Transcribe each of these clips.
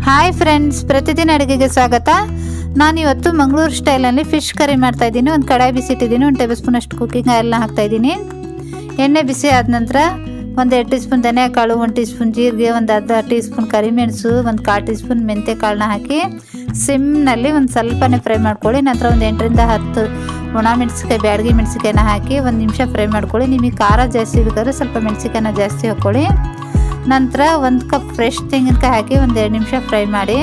Hi friends, ಪ್ರತಿದಿನ ಅಡುಗೆಗೆ ಸ್ವಾಗತ. ನಾನಿವತ್ತು ಮಂಗಳೂರು ಸ್ಟೈಲಲ್ಲಿ ಫಿಶ್ ಕರಿ ಮಾಡ್ತಾ ಇದ್ದೀನಿ. ಒಂದು ಕಡಾಯಿ ಬಿಸಿಟ್ಟಿದ್ದೀನಿ. 1 ಟೇಬಲ್ ಸ್ಪೂನ್ ಅಷ್ಟು ಕುಕ್ಕಿಂಗ್ ಆಯಿಲ್ನ ಹಾಕ್ತಾ ಇದ್ದೀನಿ. ಎಣ್ಣೆ ಬಿಸಿ ಆದ ನಂತರ 1 2 ಟೀ ಸ್ಪೂನ್ ಧನಿಯಾಕಾಳು, 1 ಟೀ ಸ್ಪೂನ್ ಜೀರಿಗೆ, 1 ಅರ್ಧ ಟೀ ಸ್ಪೂನ್ ಕರಿಮೆಣಸು, 1 ಕಾಲು ಟೀ ಸ್ಪೂನ್ ಮೆಂತ್ಯ ಕಾಳನ್ನ ಹಾಕಿ ಸಿಮ್ನಲ್ಲಿ ಒಂದು ಸ್ವಲ್ಪನೇ ಫ್ರೈ ಮಾಡ್ಕೊಳ್ಳಿ. ನಂತರ 1 8 ರಿಂದ 10 ಒಣ ಮೆಣಸಿಕಾಯಿ, ಬ್ಯಾಡಗಿ ಮೆಣಸಿಕಾಯಿನ ಹಾಕಿ 1 ನಿಮಿಷ ಫ್ರೈ ಮಾಡ್ಕೊಳ್ಳಿ. ನಿಮಗೆ ಖಾರ ಜಾಸ್ತಿ ಬೇಕಾದ್ರೆ ಸ್ವಲ್ಪ ಮೆಣಸಿಕಾಯಿನ ಜಾಸ್ತಿ ಹಾಕ್ಕೊಳ್ಳಿ. ನಂತರ 1 ಕಪ್ ಫ್ರೆಶ್ ತೆಂಗಿನಕಾಯಿ ಹಾಕಿ 1 2 ನಿಮಿಷ ಫ್ರೈ ಮಾಡಿ.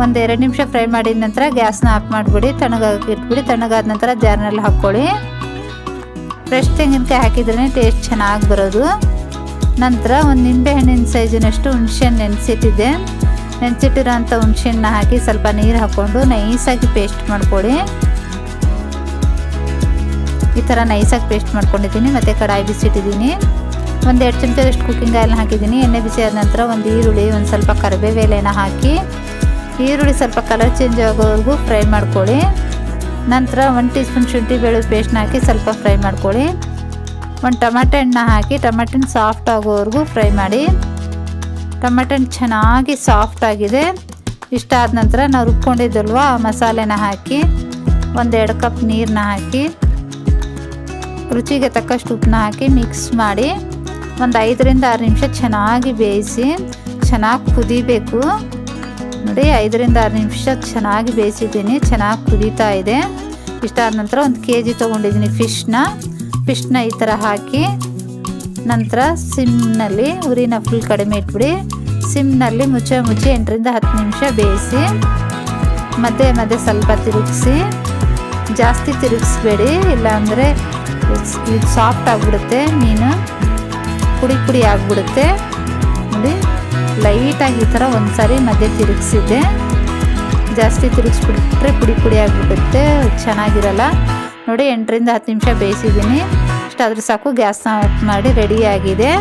1 2 ನಿಮಿಷ ಫ್ರೈ ಮಾಡಿದ ನಂತರ ಗ್ಯಾಸ್ನ ಆಫ್ ಮಾಡಿಬಿಡಿ, ತಣ್ಣಗಾಗಿ ಇಟ್ಬಿಡಿ. ತಣ್ಣಗಾದ ನಂತರ ಜಾರ್ನಲ್ಲಿ ಹಾಕ್ಕೊಳ್ಳಿ. ಫ್ರೆಶ್ ತೆಂಗಿನಕಾಯಿ ಹಾಕಿದ್ರೇ ಟೇಸ್ಟ್ ಚೆನ್ನಾಗಿ ಬರೋದು. ನಂತರ 1 ನಿಂಬೆಹಣ್ಣಿನ ಸೈಜಿನಷ್ಟು ಹುಣಸೆಹಣ್ಣು ನೆನೆಸಿಟ್ಟಿರೋಂಥ ಹುಣಸೆಹಣ್ಣನ್ನ ಹಾಕಿ ಸ್ವಲ್ಪ ನೀರು ಹಾಕ್ಕೊಂಡು ನೈಸಾಗಿ ಪೇಸ್ಟ್ ಮಾಡ್ಕೊಳ್ಳಿ. ಈ ಥರ ನೈಸಾಗಿ ಪೇಸ್ಟ್ ಮಾಡ್ಕೊಂಡಿದ್ದೀನಿ. ಮತ್ತು ಕಡಾಯಿ ಬಿಸಿಟ್ಟಿದ್ದೀನಿ. 1 2 ಚಮಚದಷ್ಟು ಕುಕ್ಕಿಂಗ್ ಆಯಿಲ್ನ ಹಾಕಿದ್ದೀನಿ. ಎಣ್ಣೆ ಬಿಸಿ ಆದ ನಂತರ 1 ಈರುಳ್ಳಿ, 1 ಸ್ವಲ್ಪ ಕರಿಬೇವು ಎಲೆನ ಹಾಕಿ ಈರುಳ್ಳಿ ಸ್ವಲ್ಪ ಕಲರ್ ಚೇಂಜ್ ಆಗೋವರೆಗೂ ಫ್ರೈ ಮಾಡ್ಕೊಳ್ಳಿ. ನಂತರ 1 ಟೀ ಸ್ಪೂನ್ ಶುಂಠಿ ಬೆಳ್ಳುಳ್ಳಿ ಪೇಸ್ಟ್ನ ಹಾಕಿ ಸ್ವಲ್ಪ ಫ್ರೈ ಮಾಡ್ಕೊಳ್ಳಿ. 1 ಟೊಮೆಟೊ ಹಣ್ಣನ್ನ ಹಾಕಿ ಟೊಮೆಟೊ ಸಾಫ್ಟ್ ಆಗೋವರೆಗೂ ಫ್ರೈ ಮಾಡಿ. ಟೊಮೆಟೊ ಚೆನ್ನಾಗಿ ಸಾಫ್ಟ್ ಆಗಿದೆ. ಇಷ್ಟ ಆದ ನಂತರ ನಾವು ರುಬ್ಕೊಂಡಿದ್ದಲ್ವ ಆ ಮಸಾಲೆನ ಹಾಕಿ 1 2 ಕಪ್ ನೀರನ್ನ ಹಾಕಿ ರುಚಿಗೆ ತಕ್ಕಷ್ಟು ಉಪ್ಪನ್ನ ಹಾಕಿ ಮಿಕ್ಸ್ ಮಾಡಿ 1 5 ರಿಂದ 6 ನಿಮಿಷ ಚೆನ್ನಾಗಿ ಬೇಯಿಸಿ. ಚೆನ್ನಾಗಿ ಕುದಿಬೇಕು ನೋಡಿ. 5 ರಿಂದ 6 ನಿಮಿಷ ಚೆನ್ನಾಗಿ ಬೇಯಿಸಿದ್ದೀನಿ. ಚೆನ್ನಾಗಿ ಕುದೀತಾ ಇದೆ. ಇಷ್ಟ ಆದ ನಂತರ 1 kg ತೊಗೊಂಡಿದ್ದೀನಿ ಫಿಶ್ನ ಈ ಥರ ಹಾಕಿ ನಂತರ ಸಿಮ್ನಲ್ಲಿ ಉರಿನ ಫುಲ್ ಕಡಿಮೆ ಇಟ್ಬಿಡಿ. ಸಿಮ್ನಲ್ಲಿ ಮುಚ್ಚಿ 8 ರಿಂದ 10 ನಿಮಿಷ ಬೇಯಿಸಿ. ಮಧ್ಯೆ ಮಧ್ಯೆ ಸ್ವಲ್ಪ ತಿರುಗಿಸಿ, ಜಾಸ್ತಿ ತಿರುಗಿಸ್ಬೇಡಿ, ಇಲ್ಲಾಂದರೆ ಇದು ಸಾಫ್ಟ್ ಆಗಿಬಿಡುತ್ತೆ. ಮೀನು ಪುಡಿ ಆಗಿಬಿಡುತ್ತೆ ನೋಡಿ. ಲೈಟಾಗಿ ಈ ಥರ ಒಂದು ಸಾರಿ ಮಧ್ಯೆ ತಿರುಗಿಸಿದ್ದೆ. ಜಾಸ್ತಿ ತಿರುಗಿಸ್ಬಿಟ್ರೆ ಪುಡಿ ಆಗಿಬಿಡುತ್ತೆ, ಚೆನ್ನಾಗಿರಲ್ಲ ನೋಡಿ. 8 ರಿಂದ 10 ನಿಮಿಷ ಬೇಯಿಸಿದ್ದೀನಿ. ಇಷ್ಟಾದರೆ ಸಾಕು. ಗ್ಯಾಸ್ನ ಆಫ್ ಮಾಡಿ ರೆಡಿಯಾಗಿದೆ.